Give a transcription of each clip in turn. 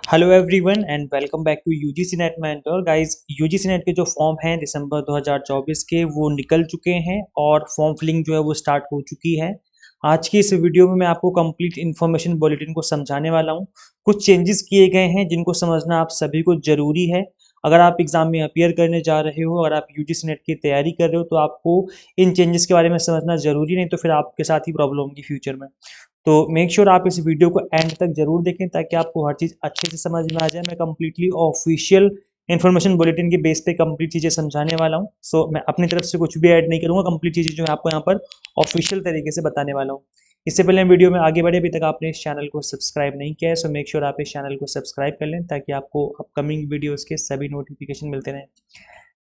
Hello everyone and welcome back to UGC NET mentor guys. UGC NET के जो form हैं दिसंबर 2024 के वो निकल चुके हैं और फॉर्म फिलिंग जो है वो स्टार्ट हो चुकी है। आज की इस वीडियो में मैं आपको कंप्लीट इन्फॉर्मेशन बुलेटिन को समझाने वाला हूँ। कुछ चेंजेस किए गए हैं जिनको समझना आप सभी को जरूरी है। अगर आप एग्जाम में अपीयर करने जा रहे हो, अगर आप यूजीसी नेट की तैयारी कर रहे हो, तो आपको इन चेंजेस के बारे में समझना जरूरी, नहीं तो फिर आपके साथ ही प्रॉब्लम होगी फ्यूचर में। तो मेक श्योर आप इस वीडियो को एंड तक जरूर देखें ताकि आपको हर चीज़ अच्छे से समझ में आ जाए। मैं कंप्लीटली ऑफिशियल इन्फॉर्मेशन बुलेटिन के बेस पे कंप्लीट चीज़ें समझाने वाला हूँ। सो मैं अपनी तरफ से कुछ भी ऐड नहीं करूँगा, कंप्लीट चीज़ें जो है आपको यहाँ पर ऑफिशियल तरीके से बताने वाला हूँ। इससे पहले हम वीडियो में आगे बढ़े, अभी तक आपने इस चैनल को सब्सक्राइब नहीं किया है सो मेक श्योर आप इस चैनल को सब्सक्राइब कर लें ताकि आपको अपकमिंग वीडियोज़ के सभी नोटिफिकेशन मिलते रहें।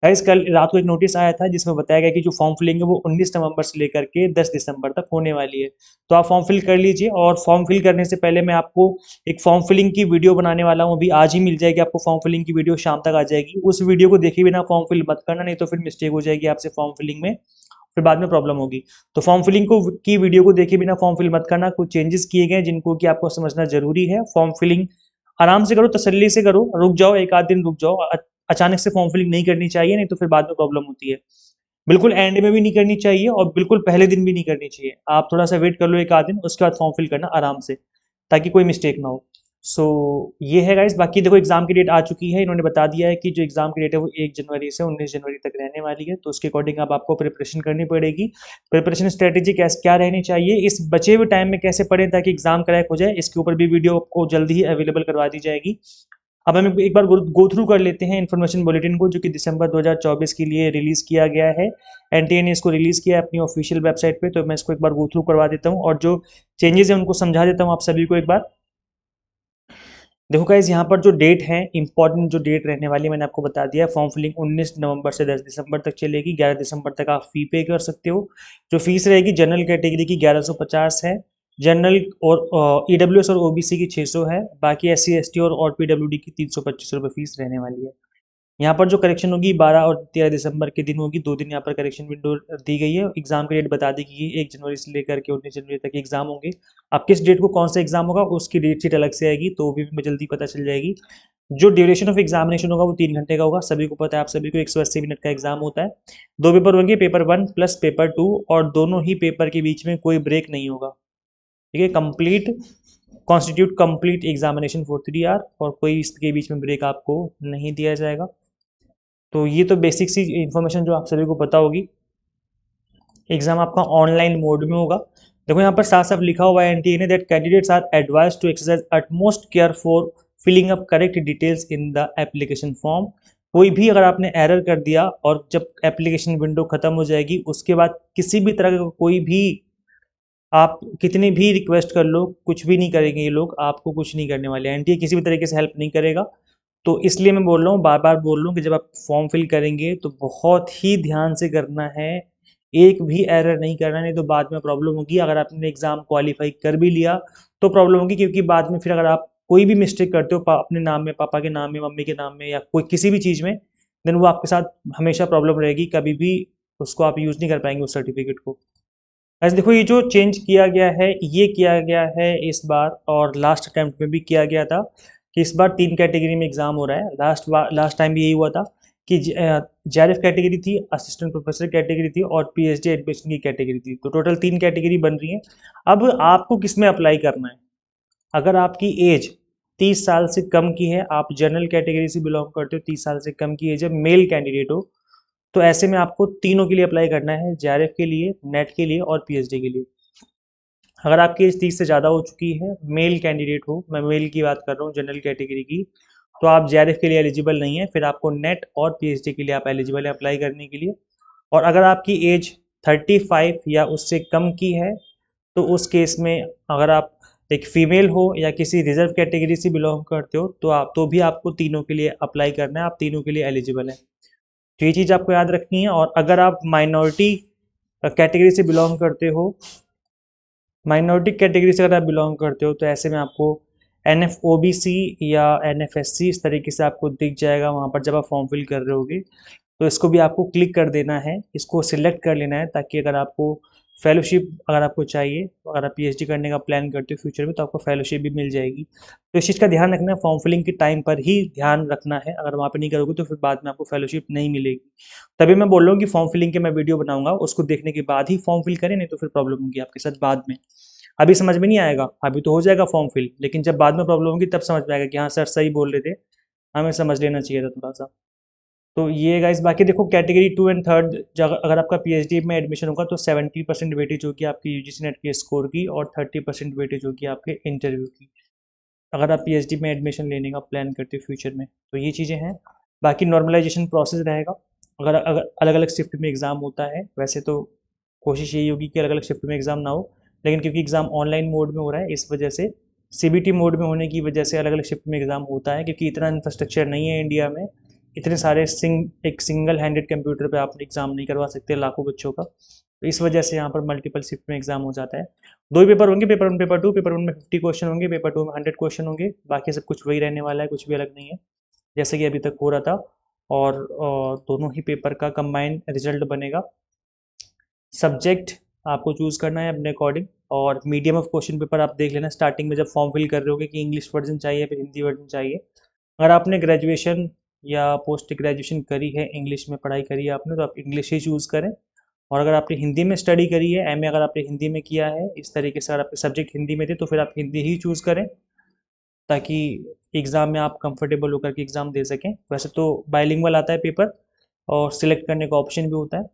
गाइस, कल रात को एक नोटिस आया था जिसमें बताया गया कि जो फॉर्म फिलिंग है वो 19 नवंबर से लेकर के 10 दिसंबर तक होने वाली है। तो आप फॉर्म फिल कर लीजिए, और फॉर्म फिल करने से पहले मैं आपको एक फॉर्म फिलिंग की वीडियो बनाने वाला हूँ। अभी आज ही मिल जाएगी आपको फॉर्म फिलिंग की वीडियो, शाम तक आ जाएगी। उस वीडियो को देखे बिना फॉर्म फिल मत करना, नहीं तो फिर मिस्टेक हो जाएगी आपसे फॉर्म फिलिंग में, फिर बाद में प्रॉब्लम होगी। तो फॉर्म फिलिंग को की वीडियो को देखे बिना फॉर्म फिल मत करना। कुछ चेंजेस किए गए जिनको कि आपको समझना जरूरी है। फॉर्म फिलिंग आराम से करो, तसल्ली से करो, रुक जाओ, एक आध दिन रुक जाओ। अचानक से फॉर्म फिलिंग नहीं करनी चाहिए, नहीं तो फिर बाद में प्रॉब्लम होती है। बिल्कुल एंड में भी नहीं करनी चाहिए और बिल्कुल पहले दिन भी नहीं करनी चाहिए। आप थोड़ा सा वेट कर लो एक आध दिन, उसके बाद फॉर्म फिल करना आराम से, ताकि कोई मिस्टेक ना हो। सो ये है गाइस। बाकी देखो, एग्जाम की डेट आ चुकी है, इन्होंने बता दिया है कि जो एग्जाम की डेट है वो 1 जनवरी से 19 जनवरी तक रहने वाली है। तो उसके अकॉर्डिंग अब आपको प्रिपरेशन करनी पड़ेगी। प्रिपरेशन स्ट्रेटेजी कैसे क्या रहनी चाहिए, इस बचे हुए टाइम में कैसे पढ़ें ताकि एग्जाम क्रैक हो जाए, इसके ऊपर भी वीडियो आपको जल्दी ही अवेलेबल करवा दी जाएगी। अब हम एक बार गो थ्रू कर लेते हैं इन्फॉर्मेशन बुलेटिन को, जो कि दिसंबर 2024 के लिए रिलीज किया गया है। एनटीए ने इसको रिलीज किया है अपनी ऑफिशियल वेबसाइट पे। तो मैं इसको एक बार गो थ्रू करवा देता हूँ और जो चेंजेस हैं उनको समझा देता हूँ आप सभी को एक बार। देखो गाइस, यहाँ पर जो डेट है, इंपॉर्टेंट जो डेट रहने वाली है मैंने आपको बता दिया है। फॉर्म फिलिंग 19 नवंबर से 10 दिसंबर तक चलेगी। 11 दिसंबर तक आप फी पे कर सकते हो। जो फीस रहेगी जनरल कैटेगरी की 1150 है, जनरल और ईडब्ल्यूएस और ओबीसी की 600 है। बाकी एससी एसटी और पीडब्ल्यूडी की 325 रुपये फीस रहने वाली है। यहाँ पर जो करेक्शन होगी 12 और 13 दिसंबर के दिन होगी, 2 दिन यहाँ पर करेक्शन विंडो दी गई है। एग्जाम की डेट बता दी गई है, 1 जनवरी से लेकर के 19 जनवरी तक एग्जाम होंगे। अब किस डेट को कौन सा एग्जाम होगा उसकी डेट शीट अलग से आएगी, तो वो भी जल्दी पता चल जाएगी। जो ड्यूरेशन ऑफ एग्जामिनेशन होगा वो 3 घंटे का होगा। सभी को पता है, आप सभी को 180 मिनट का एग्जाम होता है। 2 पेपर होंगे, पेपर 1 प्लस पेपर 2, और दोनों ही पेपर के बीच में कोई ब्रेक नहीं होगा। ठीक है, complete constitute complete examination for 3 hour, और कोई इसके बीच में ब्रेक आपको नहीं दिया जाएगा। तो ये तो बेसिक सी इन्फॉर्मेशन जो आप सभी को पता होगी। एग्जाम आपका ऑनलाइन मोड में होगा। देखो यहाँ पर साफ साफ लिखा हुआ है एनटीए ने, that candidates are advise to exercise utmost care for filling up correct details in the application form. कोई भी अगर आपने एरर कर दिया और जब एप्लीकेशन विंडो खत्म हो जाएगी उसके बाद किसी भी तरह का कोई भी, आप कितनी भी रिक्वेस्ट कर लो, कुछ भी नहीं करेंगे ये लोग, आपको कुछ नहीं करने वाले। एनटीए किसी भी तरीके से हेल्प नहीं करेगा। तो इसलिए मैं बोल रहा हूँ, बार बार बोल रहा हूँ कि जब आप फॉर्म फिल करेंगे तो बहुत ही ध्यान से करना है। एक भी एरर नहीं करना, नहीं तो बाद में प्रॉब्लम होगी। अगर आपने एग्जाम क्वालिफाई कर भी लिया तो प्रॉब्लम होगी, क्योंकि बाद में फिर अगर आप कोई भी मिस्टेक करते हो अपने नाम में, पापा के नाम में, मम्मी के नाम में, या कोई किसी भी चीज़ में, देन वो आपके साथ हमेशा प्रॉब्लम रहेगी। कभी भी उसको आप यूज़ नहीं कर पाएंगे उस सर्टिफिकेट को। ऐसे देखो, ये जो चेंज किया गया है ये किया गया है इस बार, और लास्ट अटेम्प्ट में भी किया गया था कि इस बार 3 कैटेगरी में एग्जाम हो रहा है। लास्ट टाइम भी यही हुआ था कि जेआरएफ कैटेगरी थी, असिस्टेंट प्रोफेसर कैटेगरी थी, और पीएचडी एडमिशन की कैटेगरी थी। तो टोटल 3 कैटेगरी बन रही है। अब आपको किस में अप्लाई करना है? अगर आपकी एज 30 साल से कम की है, आप जनरल कैटेगरी से बिलोंग करते हो, 30 साल से कम की एज है, मेल कैंडिडेट हो, तो ऐसे में आपको तीनों के लिए अप्लाई करना है, जेआरएफ के लिए, नेट के लिए और पीएचडी के लिए। अगर आपकी एज 30 से ज़्यादा हो चुकी है, मेल कैंडिडेट हो, मैं मेल की बात कर रहा हूँ, जनरल कैटेगरी की, तो आप जेआरएफ के लिए एलिजिबल नहीं है। फिर आपको नेट और पीएचडी के लिए आप एलिजिबल है अप्लाई करने के लिए। और अगर आपकी एज 35 या उससे कम की है, तो उस केस में अगर आप एक फीमेल हो या किसी रिजर्व कैटेगरी से बिलोंग करते हो, तो भी आपको तीनों के लिए अप्लाई करना है, आप तीनों के लिए एलिजिबल हैं। तो ये चीज़ आपको याद रखनी है। और अगर आप माइनॉरिटी कैटेगरी से बिलोंग करते हो, माइनॉरिटी कैटेगरी से अगर आप बिलोंग करते हो, तो ऐसे में आपको एनएफ ओबीसी या एनएफएससी इस तरीके से आपको दिख जाएगा वहाँ पर जब आप फॉर्म फिल कर रहे होगे। तो इसको भी आपको क्लिक कर देना है, इसको सिलेक्ट कर लेना है, ताकि अगर आपको फेलोशिप अगर आपको चाहिए, अगर आप पीएचडी करने का प्लान करते हो फ्यूचर में, तो आपको फेलोशिप भी मिल जाएगी। तो इस चीज़ का ध्यान रखना है, फॉर्म फिलिंग के टाइम पर ही ध्यान रखना है। अगर वहाँ पे नहीं करोगे तो फिर बाद में आपको फेलोशिप नहीं मिलेगी। तभी मैं बोल रहा हूँ कि फॉर्म फिलिंग के मैं वीडियो बनाऊंगा, उसको देखने के बाद ही फॉर्म फिल करें, नहीं तो फिर प्रॉब्लम होगी आपके साथ बाद में। अभी समझ में नहीं आएगा, अभी तो हो जाएगा फॉर्म फिल, लेकिन जब बाद में प्रॉब्लम होगी तब समझ में आएगा कि हाँ सर सही बोल रहे थे, हमें समझ लेना चाहिए था थोड़ा सा। तो ये गाइस, बाकी देखो कैटेगरी 2 एंड 3 जगह अगर आपका पीएचडी में एडमिशन होगा तो 70% वेटेज होगी आपकी यूजीसी नेट के स्कोर की, और 30% वेटेज होगी आपके इंटरव्यू की, अगर आप पीएचडी में एडमिशन लेने का प्लान करते हो फ्यूचर में। तो ये चीज़ें हैं। बाकी नॉर्मलाइजेशन प्रोसेस रहेगा, अगर अगर अलग अलग शिफ्ट में एग्ज़ाम होता है, वैसे तो कोशिश यही होगी कि अलग अलग शिफ्ट में एग्ज़ाम ना हो, लेकिन क्योंकि एग्ज़ाम ऑनलाइन मोड में हो रहा है इस वजह से, सीबीटी मोड में होने की वजह से अलग अलग शिफ्ट में एग्ज़ाम होता है, क्योंकि इतना इंफ्रास्ट्रक्चर नहीं है इंडिया में, इतने सारे एक सिंगल हैंडेड कंप्यूटर पे आप एग्ज़ाम नहीं करवा सकते लाखों बच्चों का। तो इस वजह से यहाँ पर मल्टीपल शिफ्ट में एग्ज़ाम हो जाता है। दो ही पेपर होंगे, पेपर 1 पेपर 2। पेपर 1 में 50 क्वेश्चन होंगे, पेपर 2 में 100 क्वेश्चन होंगे, बाकी सब कुछ वही रहने वाला है, कुछ भी अलग नहीं है, जैसे कि अभी तक हो रहा था। और दोनों ही पेपर का कंबाइंड रिजल्ट बनेगा। सब्जेक्ट आपको चूज़ करना है अपने अकॉर्डिंग, और मीडियम ऑफ क्वेश्चन पेपर आप देख लेना स्टार्टिंग में जब फॉर्म फिल कर रहे होगे कि इंग्लिश वर्जन चाहिए फिर हिंदी वर्जन चाहिए। अगर आपने ग्रेजुएशन या पोस्ट ग्रेजुएशन करी है, इंग्लिश में पढ़ाई करी है आपने, तो आप इंग्लिश ही चूज़ करें। और अगर आपने हिंदी में स्टडी करी है, एमए अगर आपने हिंदी में किया है, इस तरीके से अगर आपके सब्जेक्ट हिंदी में थे तो फिर आप हिंदी ही चूज़ करें, ताकि एग्ज़ाम में आप कंफर्टेबल होकर के एग्ज़ाम दे सकें। वैसे तो बाइलिंगुअल आता है पेपर, और सिलेक्ट करने का ऑप्शन भी होता है।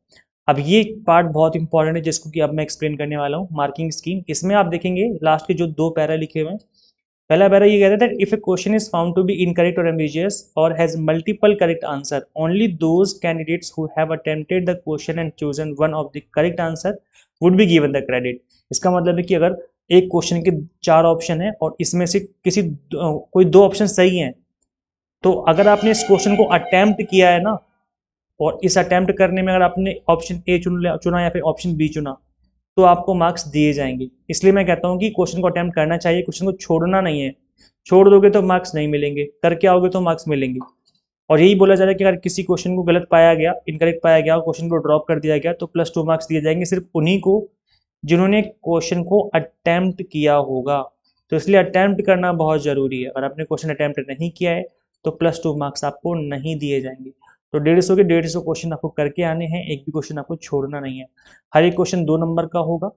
अब ये पार्ट बहुत इंपॉर्टेंट है जिसको कि अब मैं एक्सप्लेन करने वाला हूँ, मार्किंग स्कीम। इसमें आप देखेंगे लास्ट के जो 2 पैरा लिखे हुए हैं, पहला पैरा ये कहता है if a question is found to be incorrect और एम्बिगियस और has multiple correct answer, only those candidates who have attempted the question and chosen one of the correct answer would be given the credit. इसका मतलब है कि अगर एक question के 4 option है और इसमें से कोई 2 ऑप्शन सही हैं, तो अगर आपने इस क्वेश्चन को अटेम्प्ट किया है ना, और इस अटेम्प्ट करने में अगर आपने ऑप्शन ए चुना या फिर ऑप्शन बी चुना, तो आपको मार्क्स दिए जाएंगे। इसलिए मैं कहता हूँ कि क्वेश्चन को अटेम्प्ट करना चाहिए, क्वेश्चन को छोड़ना नहीं है। छोड़ दोगे तो मार्क्स नहीं मिलेंगे, करके आओगे तो मार्क्स मिलेंगे। और यही बोला जा रहा है कि अगर किसी क्वेश्चन को गलत पाया गया, इनकरेक्ट पाया गया और क्वेश्चन को ड्रॉप कर दिया गया, तो +2 मार्क्स दिए जाएंगे सिर्फ उन्हीं को जिन्होंने क्वेश्चन को अटेम्प्ट किया होगा। तो इसलिए अटेम्प्ट करना बहुत ज़रूरी है। अगर आपने क्वेश्चन अटेम्प्ट नहीं किया है तो +2 मार्क्स आपको नहीं दिए जाएंगे। तो 150 के 150 क्वेश्चन आपको करके आने हैं, एक भी क्वेश्चन आपको छोड़ना नहीं है। हर एक क्वेश्चन 2 नंबर का होगा,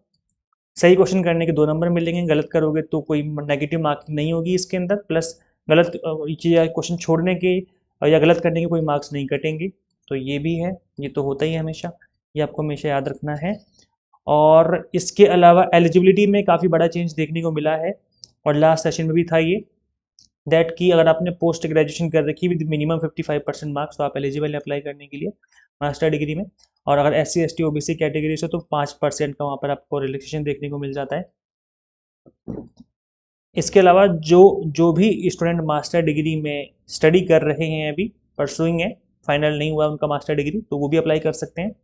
सही क्वेश्चन करने के 2 नंबर मिलेंगे, गलत करोगे तो कोई नेगेटिव मार्किंग नहीं होगी इसके अंदर, प्लस गलत क्वेश्चन छोड़ने के या गलत करने के कोई मार्क्स नहीं कटेंगे। तो ये भी है, ये तो होता ही है हमेशा, ये आपको हमेशा याद रखना है। और इसके अलावा एलिजिबिलिटी में काफ़ी बड़ा चेंज देखने को मिला है, और लास्ट सेशन में भी था ये, दैट कि अगर आपने पोस्ट ग्रेजुएशन कर रखी विद मिनिमम 55% मार्क्स, तो आप एलिजिबल है अप्लाई करने के लिए मास्टर डिग्री में। और अगर SC ST OBC कैटेगरी से तो 5% का वहाँ पर आपको रिलैक्सेशन देखने को मिल जाता है। इसके अलावा जो जो भी स्टूडेंट मास्टर डिग्री में स्टडी कर रहे हैं, अभी परसुइंग है, फाइनल नहीं हुआ उनका मास्टर डिग्री, तो वो भी अप्लाई कर सकते हैं।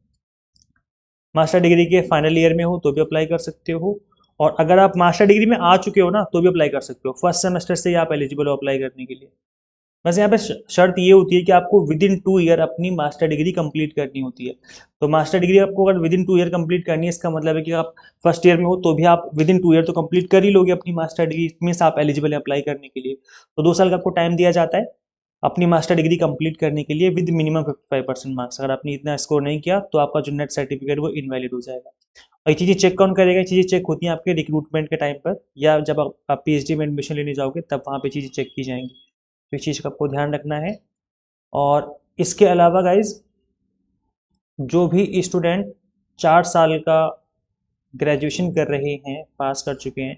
मास्टर डिग्री के फाइनल ईयर में हो तो भी अप्लाई कर सकते हो, और अगर आप मास्टर डिग्री में आ चुके हो ना तो भी अप्लाई कर सकते हो। फर्स्ट सेमेस्टर से ही आप एलिजिबल हो अप्लाई करने के लिए। बस यहाँ पे शर्त ये होती है कि आपको विद इन 2 ईयर अपनी मास्टर डिग्री कंप्लीट करनी होती है। तो मास्टर डिग्री आपको अगर विद इन 2 ईयर कंप्लीट करनी है, इसका मतलब है कि आप फर्स्ट ईयर में हो तो भी आप विद इन 2 ईयर तो कंप्लीट कर ही लोगे अपनी मास्टर डिग्री, मीन्स आप एलिजिबल है अप्लाई करने के लिए। तो 2 साल का आपको टाइम दिया जाता है अपनी मास्टर डिग्री कंप्लीट करने के लिए विद मिनिमम 55% मार्क्स। अगर आपने इतना स्कोर नहीं किया तो आपका जो नेट सर्टिफिकेट वो इनवैलिड हो जाएगा। और ये चीज़ें चेक कौन करेगा? ये चीज़ें चेक होती हैं आपके रिक्रूटमेंट के टाइम पर, या जब आप PhD में एडमिशन लेने जाओगे तब वहाँ पे चीज़ें चेक की जाएंगी। तो इस चीज़ का आपको ध्यान रखना है। और इसके अलावा गाइज, जो भी स्टूडेंट 4 साल का ग्रेजुएशन कर रहे हैं, पास कर चुके हैं,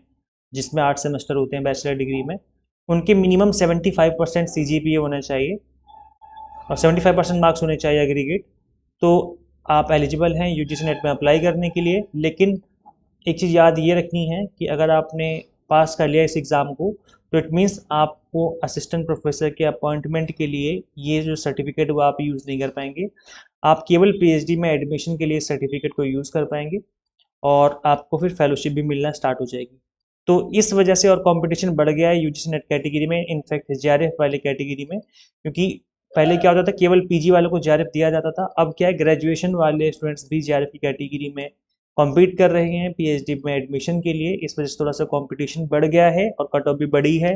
जिसमें 8 सेमेस्टर होते हैं बैचलर डिग्री में, उनके मिनिमम 75% CGPA होना चाहिए और 75% मार्क्स होने चाहिए एग्रीगेट। तो आप एलिजिबल हैं UGC नेट में अप्लाई करने के लिए। लेकिन एक चीज़ याद ये रखनी है कि अगर आपने पास कर लिया इस एग्ज़ाम को, तो इट मीन्स आपको असिस्टेंट प्रोफेसर के अपॉइंटमेंट के लिए ये जो सर्टिफिकेट वो आप यूज़ नहीं कर पाएंगे। आप केवल PhD में एडमिशन के लिए सर्टिफिकेट को यूज़ कर पाएंगे, और आपको फिर फेलोशिप भी मिलना स्टार्ट हो जाएगी। तो इस वजह से और कंपटीशन बढ़ गया है UGC नेट कैटेगरी में, इनफैक्ट JRF वाले कैटेगरी में। क्योंकि पहले क्या होता था, केवल PG वालों को JRF दिया जाता था, अब क्या है, ग्रेजुएशन वाले स्टूडेंट्स भी JRF की कैटेगरी में कॉम्पीट कर रहे हैं पीएचडी में एडमिशन के लिए, इस वजह से थोड़ा सा कंपटीशन बढ़ गया है और कट ऑफ भी बढ़ी है।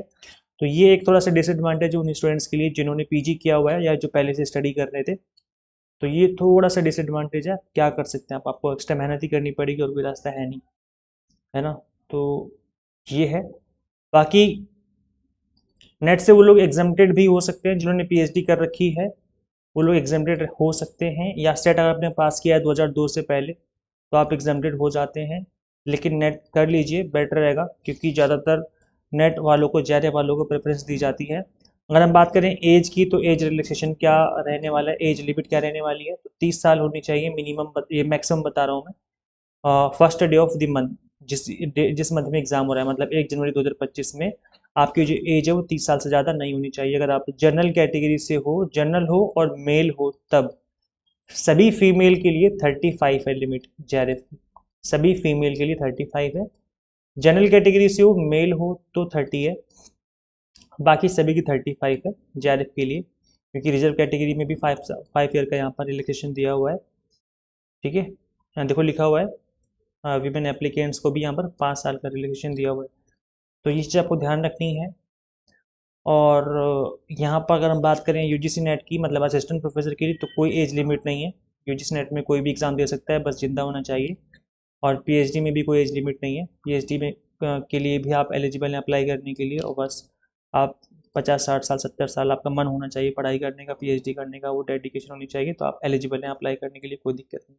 तो ये एक थोड़ा सा डिसएडवांटेज है उन स्टूडेंट्स के लिए जिन्होंने पीजी किया हुआ है या जो पहले से स्टडी कर रहे थे। तो ये थोड़ा सा डिसएडवांटेज है, क्या कर सकते हैं आपको एक्स्ट्रा मेहनत ही करनी पड़ेगी और कोई रास्ता है नहीं, है ना। तो ये है। बाकी नेट से वो लोग एग्जाम्प्टेड भी हो सकते हैं जिन्होंने पीएचडी कर रखी है, वो लोग एग्जाम्प्टेड हो सकते हैं, या सेट अगर आपने पास किया है 2002 से पहले तो आप एग्जाम्प्टेड हो जाते हैं। लेकिन नेट कर लीजिए, बेटर रहेगा, क्योंकि ज़्यादातर नेट वालों को, जेआरएफ वालों को प्रेफरेंस दी जाती है। अगर हम बात करें एज की, तो एज रिलैक्सेशन क्या रहने वाला है, एज लिमिट क्या रहने वाली है, तो 30 साल होनी चाहिए मिनिमम, ये मैक्सिमम बता रहा हूँ मैं। First day of the month, जिस मंथ में एग्जाम हो रहा है, मतलब 1 जनवरी 2025 में आपकी जो एज है वो 30 साल से ज़्यादा नहीं होनी चाहिए। अगर आप जनरल कैटेगरी से हो, जनरल हो और मेल हो तब। सभी फीमेल के लिए 35 है लिमिट जेआरएफ की, सभी फीमेल के लिए 35 है। जनरल कैटेगरी से हो, मेल हो तो 30 है, बाकी सभी की 35 है जेआरएफ के लिए, क्योंकि रिजर्व कैटेगरी में भी 5 ईयर का यहाँ पर रिलैक्सेशन दिया हुआ है। ठीक है, यहाँ देखो लिखा हुआ है विमेन एप्लीकेंट्स को भी यहाँ पर 5 साल का रिलैक्सेशन दिया हुआ है। तो ये चीज़ आपको ध्यान रखनी है। और यहाँ पर अगर हम बात करें यूजीसी नेट की, मतलब असिस्टेंट प्रोफेसर के लिए, तो कोई एज लिमिट नहीं है। यूजीसी नेट में कोई भी एग्ज़ाम दे सकता है, बस जिंदा होना चाहिए। और पीएचडी में भी कोई एज लिमिट नहीं है। पीएचडी में के लिए भी आप एलिजिबल हैं अप्लाई करने के लिए, और बस आप 50 60 साल 70 साल आपका मन होना चाहिए पढ़ाई करने का, पीएचडी करने का, वो डेडिकेशन होनी चाहिए, तो आप एलिजिबल हैं अप्लाई करने के लिए, कोई दिक्कत नहीं।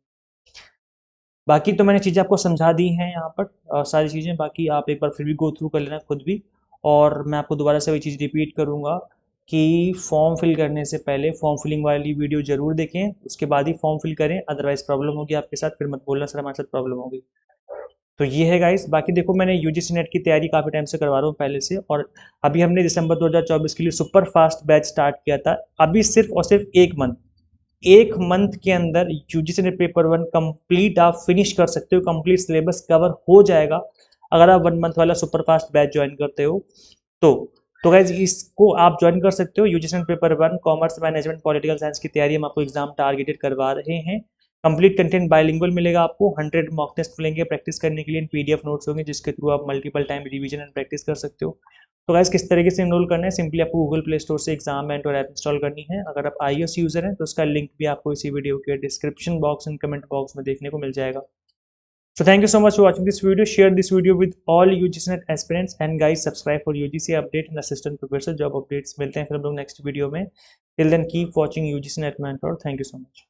बाकी तो मैंने चीज़ें आपको समझा दी हैं यहाँ पर, सारी चीज़ें। बाकी आप एक बार फिर भी गो थ्रू कर लेना खुद भी। और मैं आपको दोबारा से वही चीज़ रिपीट करूँगा कि फॉर्म फिल करने से पहले फॉर्म फिलिंग वाली वीडियो ज़रूर देखें, उसके बाद ही फॉर्म फिल करें, अदरवाइज़ प्रॉब्लम होगी आपके साथ, फिर मत बोलना सर हमारे साथ प्रॉब्लम होगी। तो ये है गाइस। बाकी देखो, मैंने यूजीसी नेट की तैयारी काफ़ी टाइम से करवा रहा हूँ पहले से, और अभी हमने दिसंबर 2024 के लिए सुपर फास्ट बैच स्टार्ट किया था। अभी सिर्फ और सिर्फ 1 मंथ के अंदर यूजीसी नेट पेपर 1 कंप्लीट आप फिनिश कर सकते हो, कंप्लीट सिलेबस कवर हो जाएगा अगर आप 1 मंथ वाला सुपर फास्ट बैच ज्वाइन करते हो। तो तो गाइज इसको आप ज्वाइन कर सकते हो। UGC net paper 1 commerce management political science की तैयारी हम आपको एग्जाम टारगेटेड करवा रहे हैं। कंप्लीट कंटेंट बाइलिंगुअल मिलेगा आपको, 100 मॉक टेस्ट मिलेंगे प्रैक्टिस करने के लिए, पीडीएफ नोट्स होंगे जिसके थ्रू आप multiple time revision and practice कर सकते हो। तो गाइस किस तरीके से इनरोल करना है, सिंपली आपको गूगल प्ले स्टोर से एग्जाम मेंटर ऐप इंस्टॉल करनी है। अगर आप iOS यूजर हैं तो उसका लिंक भी आपको इसी वीडियो के description box and comment box में देखने को मिल जाएगा। So thank you so much for watching this video. Share this video with all UGC NET aspirants, and guys subscribe for UGC update and assistant professor job updates. मिलते हैं फिर हम लोग next video में। Till then keep watching UGC NET Mentor. Thank you so much.